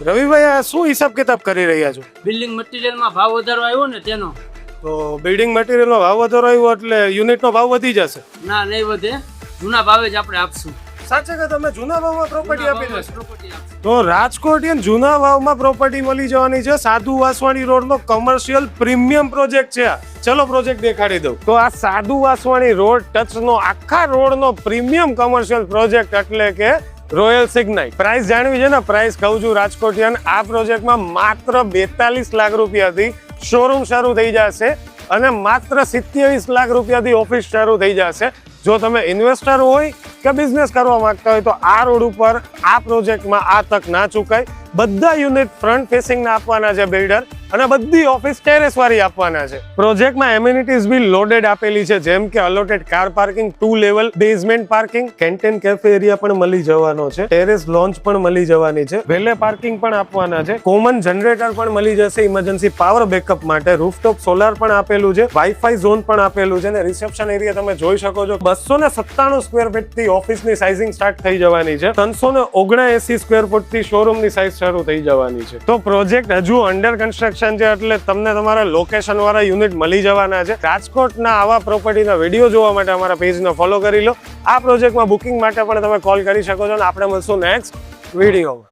રવિભાઈ, આ શું હિસાબ કિતાબ કરી રહ્યા છો? બિલ્ડિંગ મટીરિયલમાં ભાવ વધારો આવ્યો ને તેનો. તો બિલ્ડિંગ મટીરિયલનો ભાવ વધારો આવ્યો એટલે યુનિટનો ભાવ વધી જશે? ના, નહીં વધે, જૂના ભાવે જ આપણે આપશું. સાચે કે તમે જૂના ભાવમાં પ્રોપર્ટી આપી દેશો? પ્રોપર્ટી આપશું. તો રાજકોટ જૂના ભાવમાં પ્રોપર્ટી મળી જવાની છે. સાધુ વાસવાણી રોડનો કમર્શિયલ પ્રીમિયમ પ્રોજેક્ટ છે. ચલો પ્રોજેક્ટ દેખાડી દઉં. તો આ સાધુ વાસવાણી રોડ ટચનો આખા રોડનો પ્રીમિયમ કમર્શિયલ પ્રોજેક્ટ એટલે કે રોયલ સિગ્નાઇટ. પ્રાઇસ જાણવી છે ને? પ્રાઇસ કહું છું રાજકોટિયન, આ પ્રોજેક્ટમાં માત્ર 42 લાખ રૂપિયાથી શોરૂમ શરૂ થઈ જશે અને માત્ર 27 લાખ રૂપિયાથી ઓફિસ શરૂ થઈ જશે. જો તમે ઇન્વેસ્ટર હોય કે બિઝનેસ કરવા માંગતા હોય તો આ રોડ ઉપર આ પ્રોજેક્ટમાં આ તક ના ચૂકાય. બધા યુનિટ ફ્રન્ટ ફેસિંગ ના આપવાના છે બિલ્ડર, અને બધી ઓફિસ ટેરેસ વાળી આપવાના છે. પ્રોજેક્ટમાં એમ્યુનિટીઝ બી લોડેડ આપેલી છે, જેમ કે allotted car parking, 2 level basement parking, canteen cafe area પણ મળી જવાનો છે, ટેરેસ લોન્ચ પણ મળી જવાની છે, વેલે પાર્કિંગ પણ આપવાના છે, કોમન જનરેટર પણ મળી જશે ઇમરજન્સી પાવર બેકઅપ માટે, રૂફટોપ સોલાર પણ આપેલું છે, વાઈફાઈ ઝોન પણ આપેલું છે, અને રિસેપ્શન એરિયા તમે જોઈ શકો છો 297 સ્ક્વેર ફીટ થી ઓફિસની સાઇઝિંગ સ્ટાર્ટ થઈ જવાની છે. 379 સ્ક્વેર ફૂટ થી શોરૂમની સાઇઝ શરૂ થઈ જવાની છે. તો પ્રોજેક્ટ હજુ અંડર કન્સ્ટ્રક્શન છે, એટલે તમને તમારા લોકેશન વાળા યુનિટ મળી જવાના છે. રાજકોટના આવા પ્રોપર્ટીના વિડીયો જોવા માટે અમારા પેજને ફોલો કરી લો. આ પ્રોજેક્ટમાં બુકિંગ માટે પણ તમે કોલ કરી શકો છો, અને આપણે મળશું નેક્સ્ટ વિડીયોમાં.